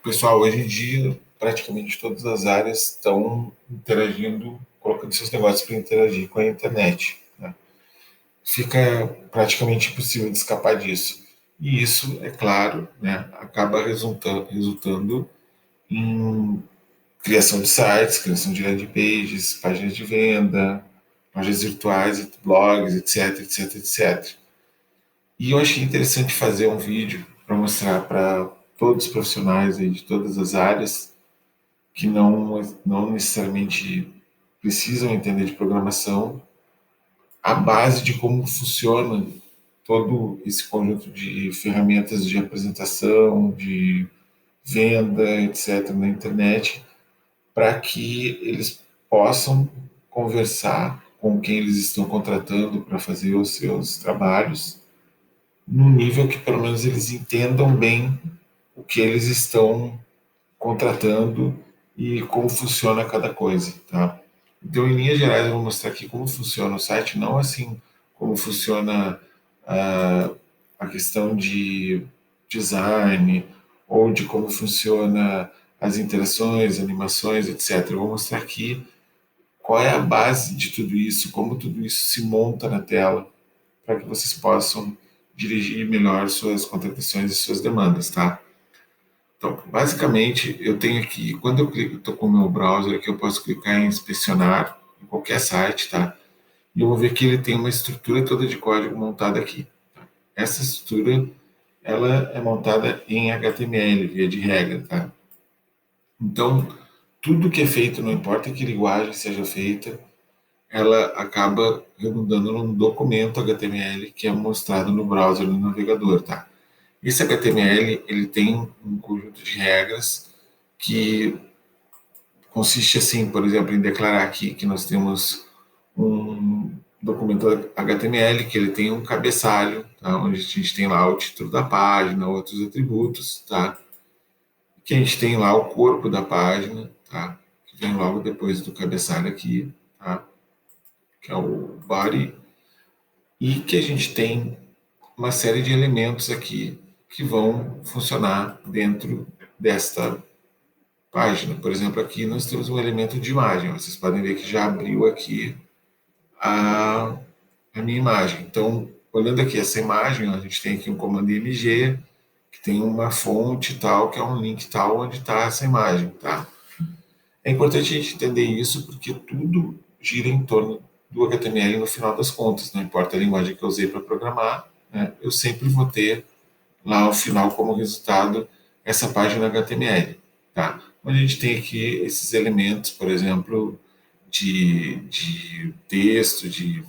Pessoal, hoje em dia, praticamente todas as áreas estão interagindo, colocando seus negócios para interagir com a internet, né? Fica praticamente impossível de escapar disso. E isso, é claro, né, acaba resultando em criação de sites, criação de landing pages, páginas de venda, lojas virtuais, blogs, etc, etc, etc. E eu achei interessante fazer um vídeo para mostrar para todos os profissionais aí de todas as áreas que não necessariamente precisam entender de programação, a base de como funciona todo esse conjunto de ferramentas de apresentação, de venda, etc., na internet, para que eles possam conversar com quem eles estão contratando para fazer os seus trabalhos, no nível que pelo menos eles entendam bem o que eles estão contratando e como funciona cada coisa, tá? Então, em linhas gerais, eu vou mostrar aqui como funciona o site, não assim como funciona a, a questão de design ou de como funciona as interações, animações, etc. Eu vou mostrar aqui qual é a base de tudo isso, como tudo isso se monta na tela, para que vocês possam dirigir melhor suas contratações e suas demandas, tá? Então, basicamente, eu tenho aqui, quando eu clico, estou com o meu browser aqui, eu posso clicar em inspecionar em qualquer site, tá? E eu vou ver que ele tem uma estrutura toda de código montada aqui. Essa estrutura, ela é montada em HTML, via de regra, tá? Então, tudo que é feito, não importa que linguagem seja feita, ela acaba redundando num documento HTML que é mostrado no browser, no navegador, tá? Esse HTML, ele tem um conjunto de regras que consiste assim, por exemplo, em declarar aqui que nós temos um documento HTML que ele tem um cabeçalho, tá? Onde a gente tem lá o título da página, outros atributos, tá? Que a gente tem lá o corpo da página, tá? Que vem logo depois do cabeçalho aqui, tá? Que é o body, e que a gente tem uma série de elementos aqui que vão funcionar dentro desta página. Por exemplo, aqui nós temos um elemento de imagem. Vocês podem ver que já abriu aqui a, a minha imagem. Então, olhando aqui essa imagem, a gente tem aqui um comando img, que tem uma fonte tal, que é um link tal, onde está essa imagem, tá? É importante a gente entender isso porque tudo gira em torno do HTML no final das contas. Não importa a linguagem que eu usei para programar, né, eu sempre vou ter lá ao final como resultado essa página HTML, tá? Onde a gente tem aqui esses elementos, por exemplo, de texto, de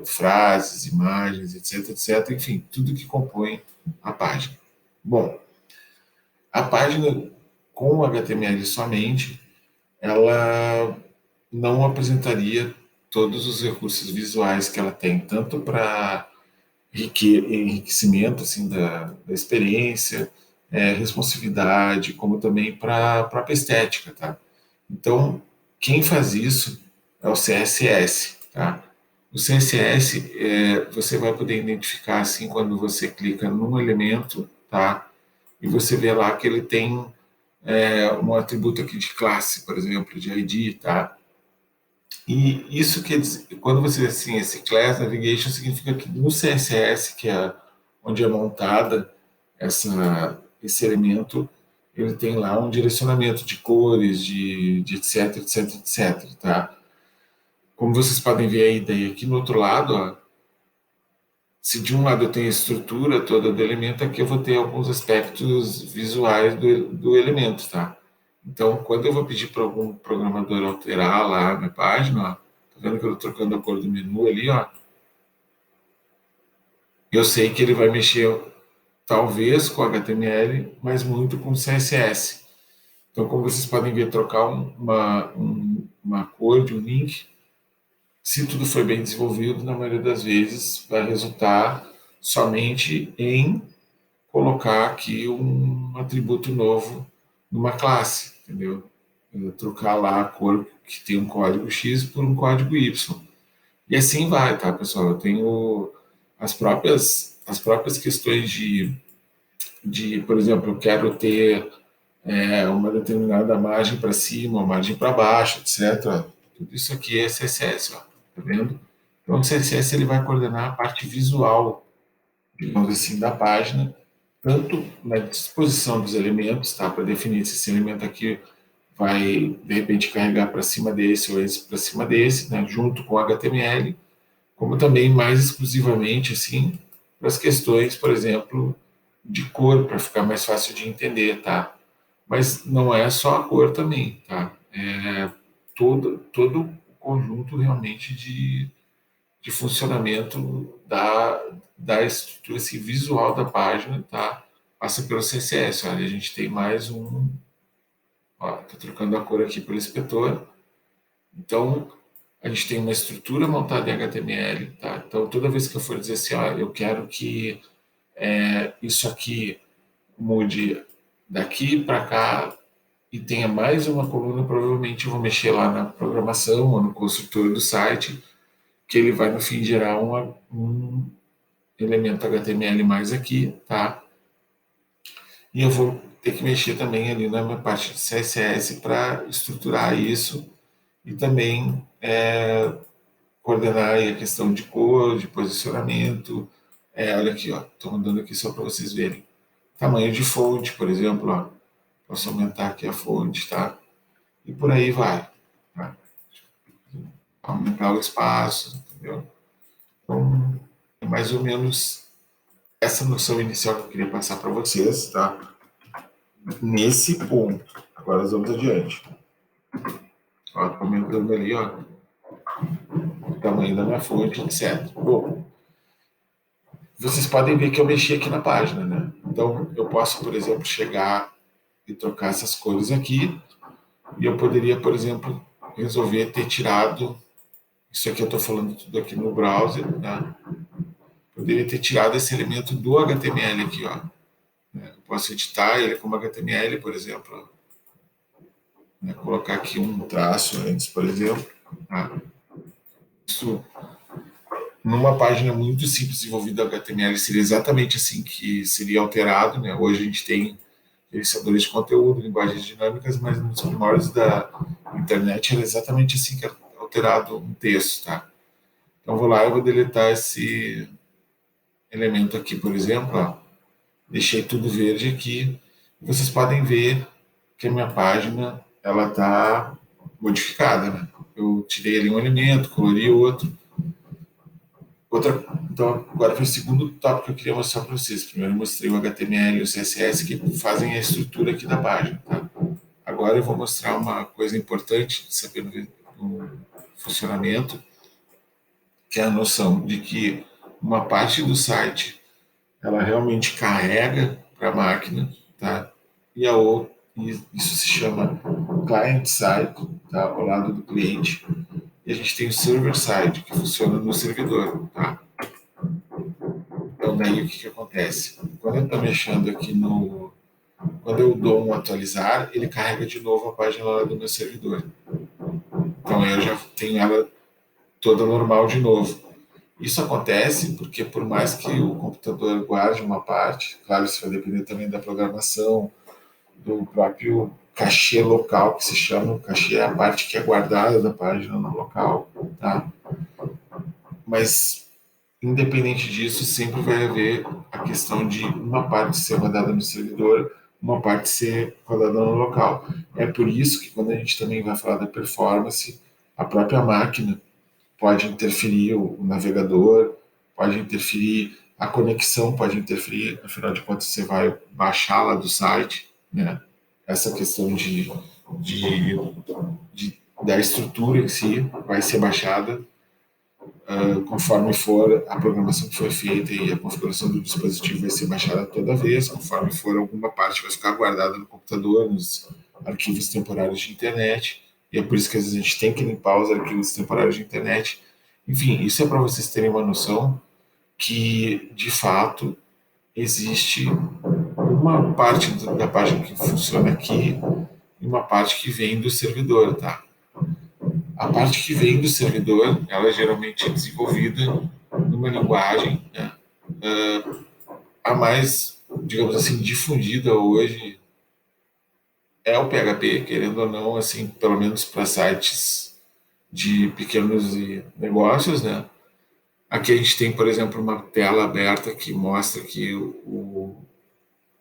frases, imagens, etc, etc, enfim, tudo que compõe a página. Bom, a página com HTML somente, ela não apresentaria todos os recursos visuais que ela tem, tanto para enriquecimento assim, da experiência, responsividade, como também para a própria estética, tá? Então, quem faz isso é o CSS, tá? O CSS, você vai poder identificar assim quando você clica num elemento, tá? E você vê lá que ele tem um atributo aqui de classe, por exemplo, de ID, tá? E isso quer dizer, quando você assim, esse class navigation significa que no CSS, que é onde é montada esse elemento, ele tem lá um direcionamento de cores, de etc, etc, etc, tá? Como vocês podem ver aí, daí aqui no outro lado, ó, se de um lado eu tenho a estrutura toda do elemento, aqui eu vou ter alguns aspectos visuais do elemento, tá? Então, quando eu vou pedir para algum programador alterar lá a minha página, ó, tá vendo que eu estou trocando a cor do menu ali, ó? Eu sei que ele vai mexer talvez com HTML, mas muito com CSS. Então, como vocês podem ver, trocar uma cor de um link, se tudo for bem desenvolvido, na maioria das vezes vai resultar somente em colocar aqui um atributo novo numa classe, entendeu? Trocar lá a cor que tem um código X por um código Y. E assim vai, tá, pessoal? Eu tenho as próprias questões por exemplo, eu quero ter uma determinada margem para cima, uma margem para baixo, etc. Tudo isso aqui é CSS, ó, tá vendo? Então, o CSS ele vai coordenar a parte visual, digamos assim, da página, tanto na disposição dos elementos, tá? Para definir se esse elemento aqui vai, de repente, carregar para cima desse ou esse para cima desse, né? Junto com o HTML, como também mais exclusivamente, assim, para as questões, por exemplo, de cor, para ficar mais fácil de entender, tá? Mas não é só a cor também, tá? É todo o conjunto realmente de funcionamento da estrutura assim, visual da página, tá? Passa pelo CSS. Olha, a gente tem mais um. Estou trocando a cor aqui pelo inspetor. Então, a gente tem uma estrutura montada em HTML, tá? Então, toda vez que eu for dizer assim, ó, eu quero que isso aqui mude daqui para cá e tenha mais uma coluna, provavelmente eu vou mexer lá na programação ou no construtor do site, que ele vai no fim gerar um elemento HTML mais aqui, tá? E eu vou ter que mexer também ali na minha parte de CSS para estruturar isso e também coordenar aí a questão de cor, de posicionamento. Olha aqui, ó, estou mandando aqui só para vocês verem. Tamanho de fonte, por exemplo, ó. Posso aumentar aqui a fonte, tá? E por aí vai. Tá? Aumentar o espaço, entendeu? Então, é mais ou menos essa noção inicial que eu queria passar para vocês, tá? Nesse ponto. Agora nós vamos adiante. Ó, tô aumentando ali, ó, o tamanho da minha fonte, etc. Bom, vocês podem ver que eu mexi aqui na página, né? Então, eu posso, por exemplo, chegar e trocar essas cores aqui, e eu poderia, por exemplo, resolver ter tirado, isso aqui eu estou falando tudo aqui no browser, né? Poderia ter tirado esse elemento do HTML aqui, ó. Eu posso editar ele como HTML, por exemplo, né? Colocar aqui um traço antes, por exemplo. Tá? Isso, numa página muito simples desenvolvida em HTML, seria exatamente assim que seria alterado, né? Hoje a gente tem gerenciadores de conteúdo, linguagens dinâmicas, mas nos primórdios da internet era exatamente assim que era alterado um texto, tá? Então vou lá e vou deletar esse elemento aqui, por exemplo, ó. Deixei tudo verde aqui. Vocês podem ver que a minha página ela está modificada, né? Eu tirei ali um elemento, colori outro. Então, agora foi o segundo tópico que eu queria mostrar para vocês. Primeiro eu mostrei o HTML e o CSS que fazem a estrutura aqui da página, tá? Agora eu vou mostrar uma coisa importante de saber no funcionamento, que é a noção de que uma parte do site ela realmente carrega para a máquina, tá? E a outra, isso se chama client side, tá? Ao lado do cliente. E a gente tem o server side, que funciona no servidor, tá? Então daí o que acontece? Quando eu estou mexendo aqui no, quando eu dou um atualizar, ele carrega de novo a página lá do meu servidor. Então eu já tenho ela toda normal de novo. Isso acontece porque, por mais que o computador guarde uma parte, claro, isso vai depender também da programação, do próprio cachê local, que se chama. O cachê é a parte que é guardada da página no local, tá? Mas, independente disso, sempre vai haver a questão de uma parte ser rodada no servidor, uma parte ser rodada no local. É por isso que, quando a gente também vai falar da performance, a própria máquina pode interferir o navegador, pode interferir a conexão, pode interferir, afinal de contas você vai baixar lá do site, né? Essa questão de, da estrutura em si vai ser baixada conforme for a programação que foi feita e a configuração do dispositivo vai ser baixada toda vez, conforme for alguma parte vai ficar guardada no computador, nos arquivos temporários de internet, e é por isso que às vezes a gente tem que limpar os arquivos temporários de internet. Enfim, isso é para vocês terem uma noção que, de fato, existe uma parte da página que funciona aqui e uma parte que vem do servidor, tá? A parte que vem do servidor, ela é geralmente desenvolvida numa linguagem, né, a mais, digamos assim, difundida hoje, é o PHP, querendo ou não, assim, pelo menos para sites de pequenos negócios, né? Aqui a gente tem, por exemplo, uma tela aberta que mostra que o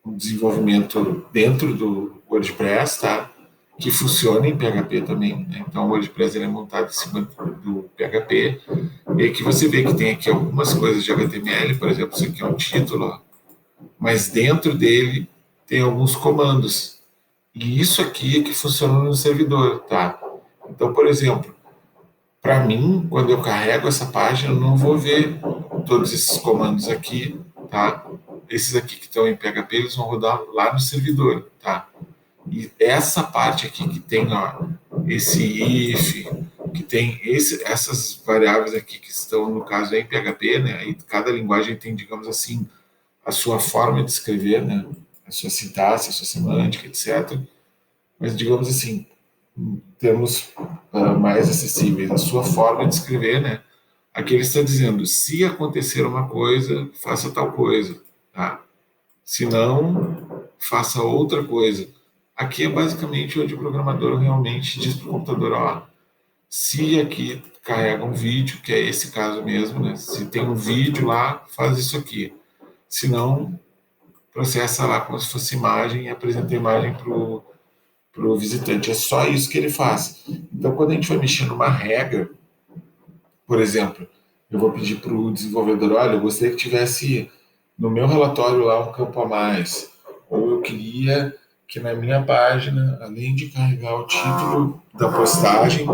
desenvolvimento dentro do WordPress, tá? Que funciona em PHP também, né? Então o WordPress ele é montado em cima do PHP. E aqui você vê que tem aqui algumas coisas de HTML, por exemplo, isso aqui é um título, ó, mas dentro dele tem alguns comandos. E isso aqui é que funciona no servidor, tá? Então, por exemplo, para mim, quando eu carrego essa página, eu não vou ver todos esses comandos aqui, tá? Esses aqui que estão em PHP, eles vão rodar lá no servidor, tá? E essa parte aqui que tem, ó, esse if, que tem essas variáveis aqui que estão, no caso, em PHP, né? Aí cada linguagem tem, digamos assim, a sua forma de escrever, né? A sua sintaxe, a sua semântica, etc. Mas, digamos assim, em termos mais acessíveis, a sua forma de escrever, né? Aqui ele está dizendo, se acontecer uma coisa, faça tal coisa, tá? Se não, faça outra coisa. Aqui é basicamente onde o programador realmente diz para o computador, ó, se aqui carrega um vídeo, que é esse caso mesmo, né? Se tem um vídeo lá, faz isso aqui. Se não, processa lá como se fosse imagem e apresenta a imagem para o visitante. É só isso que ele faz. Então, quando a gente vai mexer numa regra, por exemplo, eu vou pedir para o desenvolvedor, olha, eu gostaria que tivesse no meu relatório lá um campo a mais. Ou eu queria que na minha página, além de carregar o título da postagem,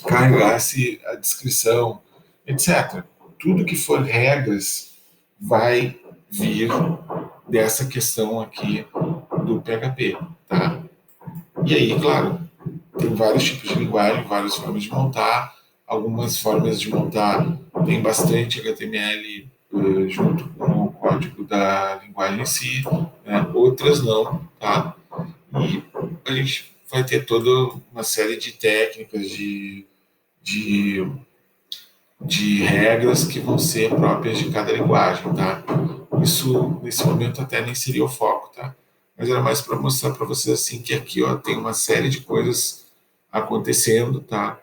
carregasse a descrição, etc. Tudo que for regras vai vir dessa questão aqui do PHP, tá? E aí, claro, tem vários tipos de linguagem, várias formas de montar. Algumas formas de montar tem bastante HTML junto com o código da linguagem em si, né? Outras não, tá? E a gente vai ter toda uma série de técnicas, de, de regras que vão ser próprias de cada linguagem, tá? Isso, nesse momento, até nem seria o foco, tá? Mas era mais para mostrar para vocês, assim, que aqui, ó, tem uma série de coisas acontecendo, tá?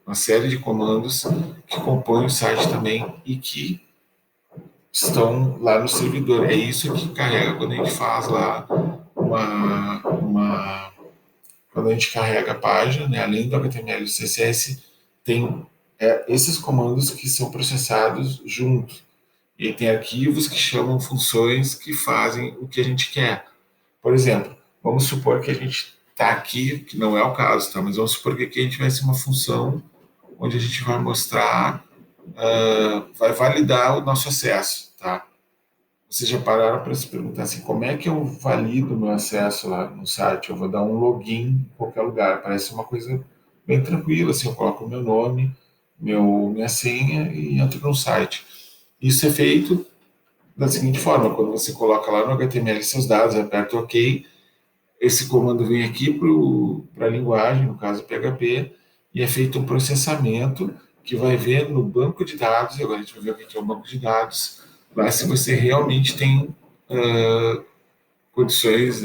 Uma série de comandos que compõem o site também e que estão lá no servidor. É isso que carrega quando a gente faz lá quando a gente carrega a página, né, além do HTML e do CSS, tem esses comandos que são processados junto. E aí tem arquivos que chamam funções que fazem o que a gente quer. Por exemplo, vamos supor que a gente está aqui, que não é o caso, tá? Mas vamos supor que aqui a gente vai ser uma função onde a gente vai mostrar, vai validar o nosso acesso, tá? Vocês já pararam para se perguntar assim, como é que eu valido o meu acesso lá no site? Eu vou dar um login em qualquer lugar. Parece uma coisa bem tranquila, assim, eu coloco o meu nome, minha senha e entro no site. Isso é feito da seguinte forma, quando você coloca lá no HTML seus dados, aperta OK, esse comando vem aqui para a linguagem, no caso PHP, e é feito um processamento que vai ver no banco de dados, e agora a gente vai ver o que é o banco de dados, lá se você realmente tem condições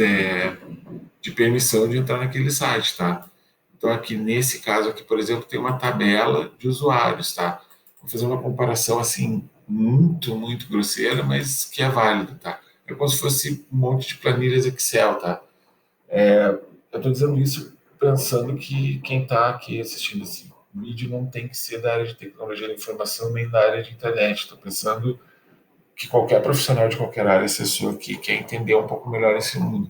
de permissão de entrar naquele site, tá? Então aqui nesse caso aqui, por exemplo, tem uma tabela de usuários, tá? Vou fazer uma comparação assim muito, muito grosseira, mas que é válida, tá? É como se fosse um monte de planilhas Excel, tá? Eu estou dizendo isso pensando que quem está aqui assistindo esse vídeo não tem que ser da área de tecnologia da informação nem da área de internet. Estou pensando que qualquer profissional de qualquer área acessou aqui quer entender um pouco melhor esse mundo.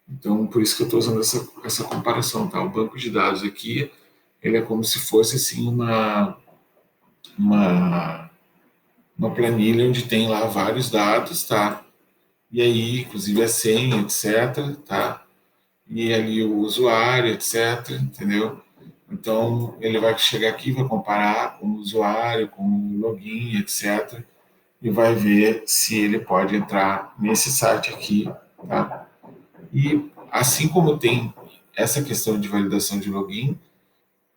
Então, por isso que eu estou usando essa comparação, tá? O banco de dados aqui, ele é como se fosse assim uma, uma planilha onde tem lá vários dados, tá? E aí, inclusive a senha, etc, tá? E ali o usuário, etc, entendeu? Então, ele vai chegar aqui, vai comparar com o usuário, com o login, etc, e vai ver se ele pode entrar nesse site aqui, tá? E assim como tem essa questão de validação de login,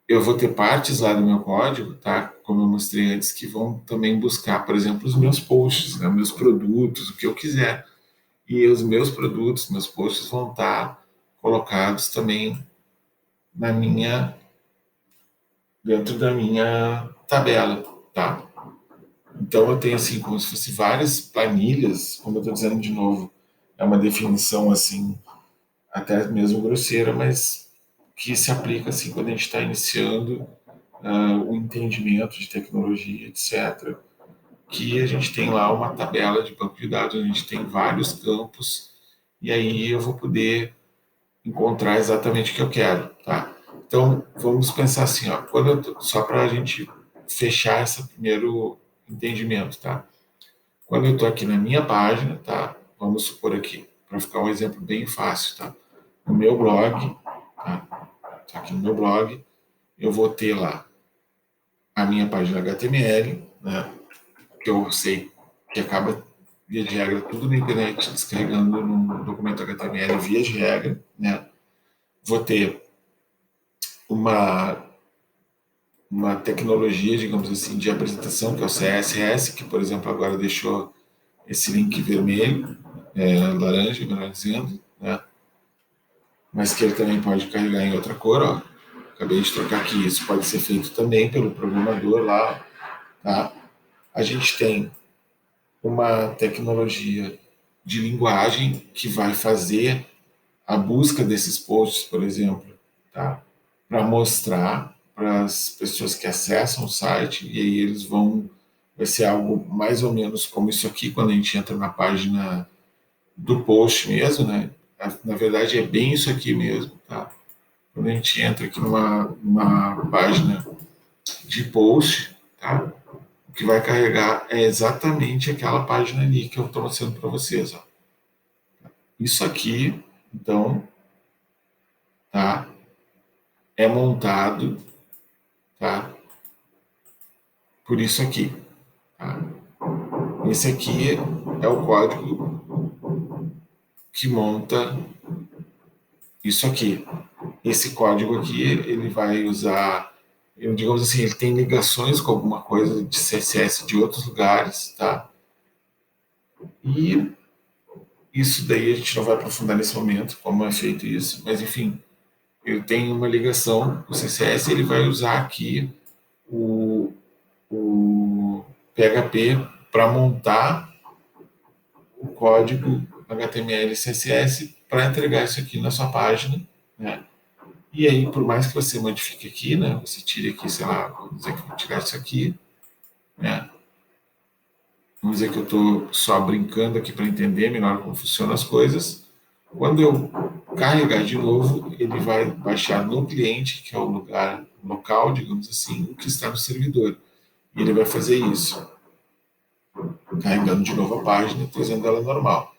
eu vou ter partes lá do meu código, tá? Como eu mostrei antes, que vão também buscar, por exemplo, os meus posts, né? Meus produtos, o que eu quiser. E os meus produtos, meus posts vão estar colocados também dentro da minha tabela, tá? Então eu tenho assim como se fosse várias planilhas, como eu estou dizendo de novo, é uma definição assim até mesmo grosseira, mas que se aplica assim quando a gente está iniciando o entendimento de tecnologia, etc. Que a gente tem lá uma tabela de banco de dados, a gente tem vários campos e aí eu vou poder encontrar exatamente o que eu quero, tá? Então vamos pensar assim, ó, só para a gente fechar esse primeiro entendimento, tá? Quando eu estou aqui na minha página, tá? Vamos supor aqui, para ficar um exemplo bem fácil, tá? No meu blog, tá? Tá aqui no meu blog, eu vou ter lá a minha página HTML, né? Que eu sei que acaba, via de regra, tudo na internet descarregando num documento HTML via de regra, né? Vou ter uma, uma tecnologia, digamos assim, de apresentação, que é o CSS, que, por exemplo, agora deixou esse link vermelho, laranja, melhor dizendo, né? Mas que ele também pode carregar em outra cor, ó. Acabei de trocar aqui, isso pode ser feito também pelo programador lá, tá? A gente tem uma tecnologia de linguagem que vai fazer a busca desses posts, por exemplo, tá? Para mostrar para as pessoas que acessam o site e aí eles vão vai ser algo mais ou menos como isso aqui quando a gente entra na página do post mesmo, né? Na verdade é bem isso aqui mesmo, tá? Quando a gente entra aqui numa página de post, tá? O que vai carregar é exatamente aquela página ali que eu estou mostrando para vocês, ó. Isso aqui, então, tá? É montado, tá? Por isso aqui, tá? Esse aqui é o código que monta isso aqui. Esse código aqui, ele vai usar, digamos assim, ele tem ligações com alguma coisa de CSS de outros lugares, tá? E isso daí a gente não vai aprofundar nesse momento, como é feito isso, mas enfim, ele tem uma ligação com o CSS, ele vai usar aqui o PHP para montar o código HTML e CSS para entregar isso aqui na sua página, né? E aí, por mais que você modifique aqui, né? Você tire aqui, sei lá, vamos dizer que eu vou tirar isso aqui, né? Vamos dizer que eu estou só brincando aqui para entender melhor como funcionam as coisas. Quando eu carregar de novo, ele vai baixar no cliente, que é o lugar local, digamos assim, o que está no servidor. E ele vai fazer isso, carregando de novo a página e trazendo ela normal.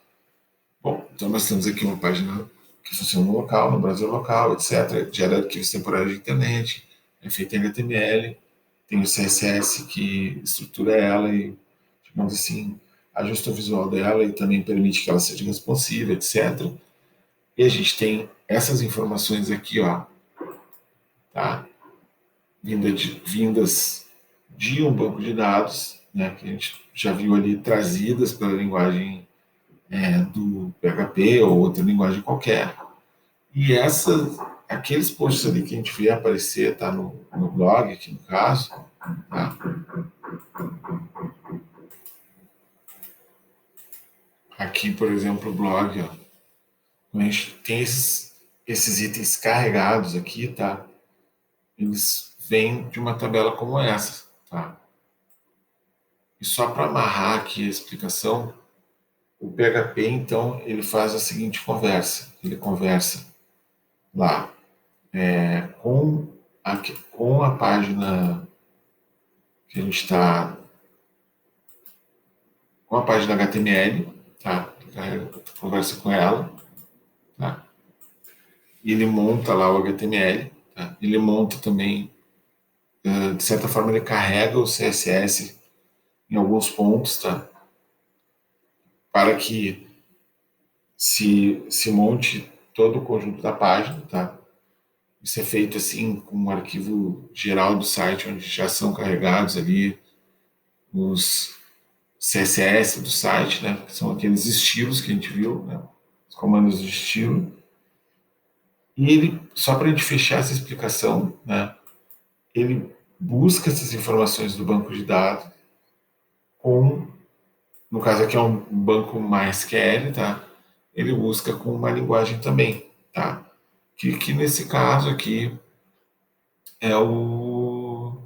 Bom, então nós temos aqui uma página que funciona no local, no Brasil local, etc. Gera arquivos temporários de internet, é feita em HTML, tem o CSS que estrutura ela e, digamos assim, ajusta o visual dela e também permite que ela seja responsiva, etc. E a gente tem essas informações aqui, ó, tá? Vindas de um banco de dados, né, que a gente já viu ali trazidas pela linguagem do PHP ou outra linguagem qualquer. E aqueles posts ali que a gente vê aparecer, tá no blog aqui no caso, tá? Aqui, por exemplo, o blog, ó, a gente tem esses itens carregados aqui, tá? Eles vêm de uma tabela como essa, tá? E só para amarrar aqui a explicação, o PHP, então, ele faz a seguinte conversa. Ele conversa lá com com a página que a gente está, com a página HTML, tá? Conversa com ela, tá? E ele monta lá o HTML, tá? Ele monta também, de certa forma, ele carrega o CSS em alguns pontos, tá? Para que se monte todo o conjunto da página, tá? Isso é feito assim com um arquivo geral do site, onde já são carregados ali os CSS do site, né? Que são aqueles estilos que a gente viu, né? Os comandos de estilo. E ele, só para a gente fechar essa explicação, né, ele busca essas informações do banco de dados com, no caso aqui é um banco MySQL, tá? Ele busca com uma linguagem também, tá? Que nesse caso aqui é o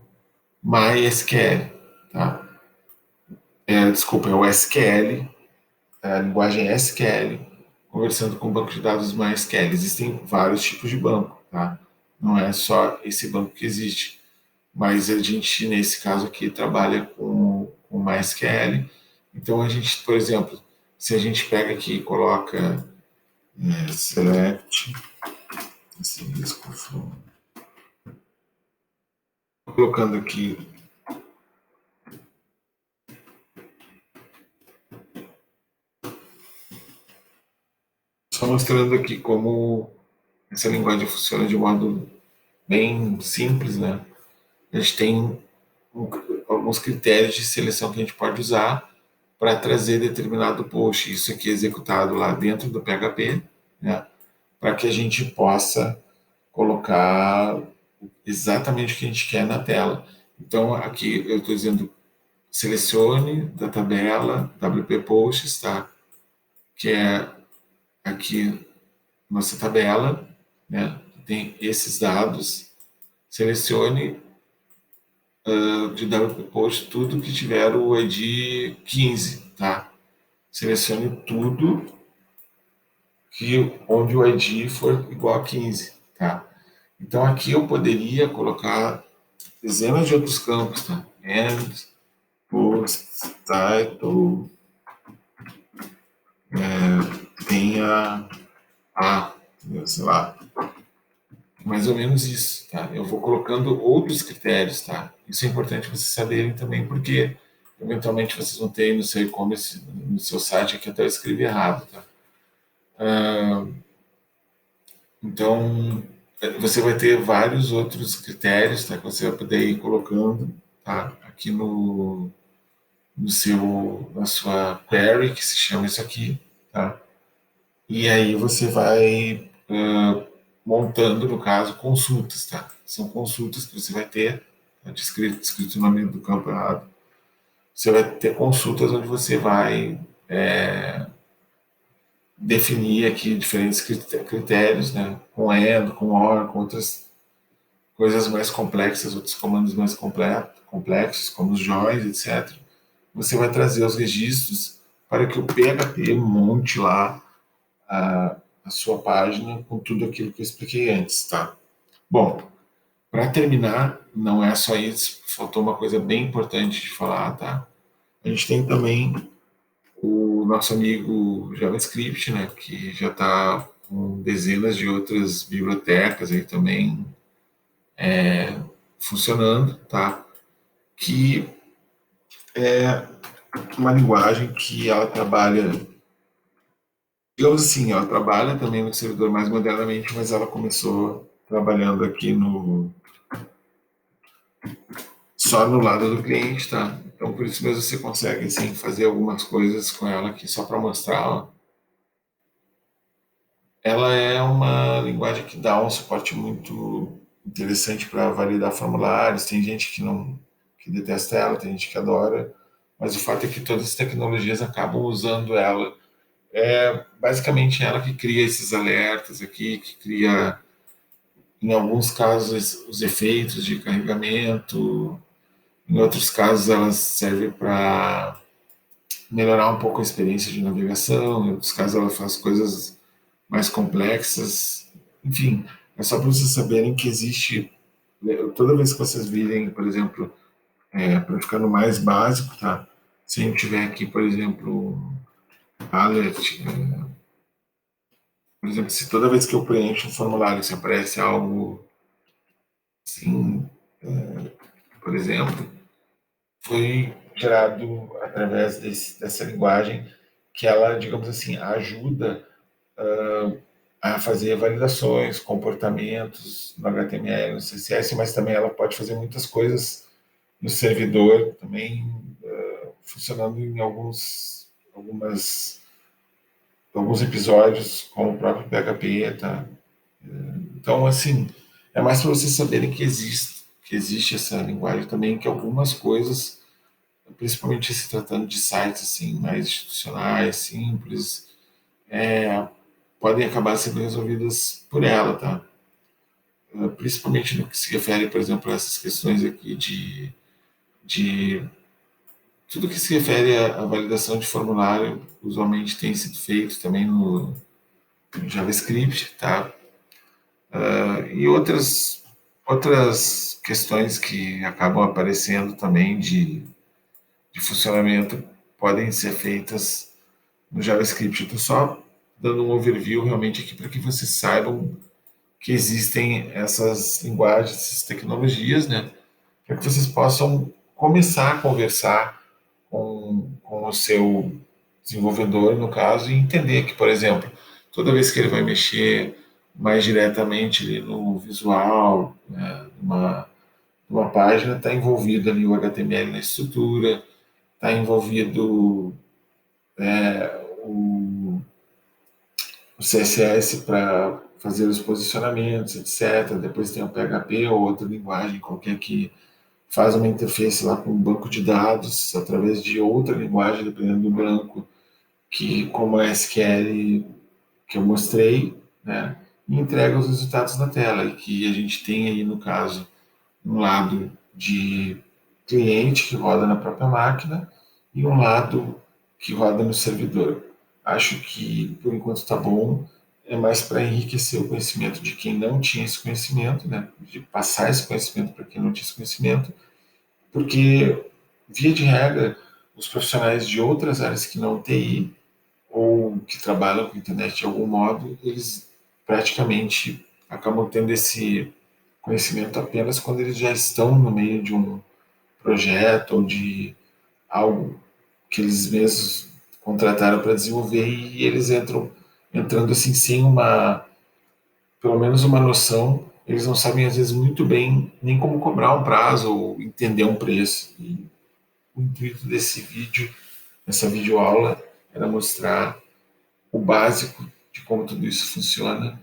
MySQL, tá? Desculpa, é o SQL, a linguagem SQL, conversando com o banco de dados MySQL. Existem vários tipos de banco, tá? Não é só esse banco que existe, mas a gente, nesse caso aqui, trabalha com MySQL. Então, a gente, por exemplo, se a gente pega aqui e coloca select, esse risco, colocando aqui, só mostrando aqui como essa linguagem funciona de modo bem simples, né? A gente tem alguns critérios de seleção que a gente pode usar para trazer determinado post, isso aqui é executado lá dentro do PHP, né? Para que a gente possa colocar exatamente o que a gente quer na tela. Então, aqui eu estou dizendo selecione da tabela WP Posts, tá? Que é aqui nossa tabela, né? Tem esses dados. Selecione de WP Post tudo que tiver o ID 15, tá? Selecione tudo onde o ID for igual a 15, tá? Então aqui eu poderia colocar dezenas de outros campos, tá? And, post, title, tenha a, sei lá, mais ou menos isso, tá? Eu vou colocando outros critérios, tá? Isso é importante vocês saberem também, porque eventualmente vocês vão ter aí no seu e-commerce, no seu site, aqui até eu escrevi errado, tá? Então, você vai ter vários outros critérios, tá? Que você vai poder ir colocando, tá? Aqui na sua query, que se chama isso aqui, tá? E aí você vai montando, no caso, consultas, tá? São consultas que você vai ter, tá? Descrito o nome do campo errado. Você vai ter consultas onde você vai definir aqui diferentes critérios, né? Com AND, com OR, com outras coisas mais complexas, outros comandos mais complexos, como os joins, etc. Você vai trazer os registros para que o PHP monte lá a sua página com tudo aquilo que eu expliquei antes, tá? Bom, para terminar, não é só isso, faltou uma coisa bem importante de falar, tá? A gente tem também o nosso amigo JavaScript, né, que já está com dezenas de outras bibliotecas aí também funcionando, tá? Que é uma linguagem que ela trabalha, digamos assim, ela trabalha também no servidor mais modernamente, mas ela começou trabalhando aqui no só no lado do cliente, tá? Então por isso mesmo você consegue assim fazer algumas coisas com ela aqui só para mostrar. Ó. Ela é uma linguagem que dá um suporte muito interessante para validar formulários. Tem gente que detesta ela, tem gente que adora, mas o fato é que todas as tecnologias acabam usando ela. É basicamente ela que cria esses alertas aqui, que cria, em alguns casos, os efeitos de carregamento, em outros casos, ela serve para melhorar um pouco a experiência de navegação, em outros casos, ela faz coisas mais complexas. Enfim, é só para vocês saberem que existe, toda vez que vocês virem, por exemplo, para ficar no mais básico, tá? Se a gente tiver aqui, por exemplo, alert, por exemplo, se toda vez que eu preencho um formulário, se aparece algo assim, por exemplo, foi gerado através dessa linguagem que ela, digamos assim, ajuda a fazer validações, comportamentos no HTML, no CSS, mas também ela pode fazer muitas coisas no servidor, também funcionando em alguns episódios, como o próprio PHP, tá? Então, assim, é mais para vocês saberem que existe essa linguagem também, que algumas coisas, principalmente se tratando de sites assim mais institucionais, simples, podem acabar sendo resolvidas por ela, tá? Principalmente no que se refere, por exemplo, a essas questões aqui de tudo que se refere à validação de formulário, usualmente tem sido feito também no JavaScript, tá? E outras questões que acabam aparecendo também de funcionamento podem ser feitas no JavaScript. Eu estou só dando um overview realmente aqui para que vocês saibam que existem essas linguagens, essas tecnologias, né? Para que vocês possam começar a conversar com o seu desenvolvedor, no caso, e entender que, por exemplo, toda vez que ele vai mexer mais diretamente ali no visual, né, numa página, está envolvido ali o HTML na estrutura, está envolvido o, o CSS para fazer os posicionamentos, etc. Depois tem o PHP ou outra linguagem qualquer que faz uma interface lá com um banco de dados através de outra linguagem, dependendo do banco, que como a SQL que eu mostrei, né, e entrega os resultados na tela. E que a gente tem aí, no caso, um lado de cliente que roda na própria máquina e um lado que roda no servidor. Acho que por enquanto está bom, é mais para enriquecer o conhecimento de quem não tinha esse conhecimento, né? De passar esse conhecimento para quem não tinha esse conhecimento, porque, via de regra, os profissionais de outras áreas que não TI ou que trabalham com internet de algum modo, eles praticamente acabam tendo esse conhecimento apenas quando eles já estão no meio de um projeto ou de algo que eles mesmos contrataram para desenvolver e eles entrando assim sem pelo menos uma noção, eles não sabem às vezes muito bem nem como cobrar um prazo ou entender um preço. E o intuito desse vídeo, dessa videoaula, era mostrar o básico de como tudo isso funciona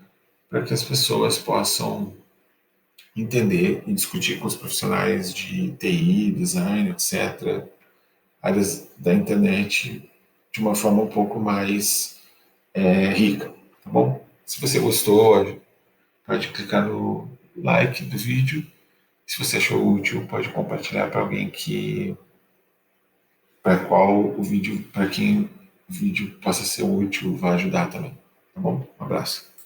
para que as pessoas possam entender e discutir com os profissionais de TI, design, etc., áreas da internet de uma forma um pouco mais rica, tá bom? Se você gostou, pode clicar no like do vídeo. Se você achou útil, pode compartilhar para alguém para quem o vídeo possa ser útil, vai ajudar também, tá bom? Um abraço.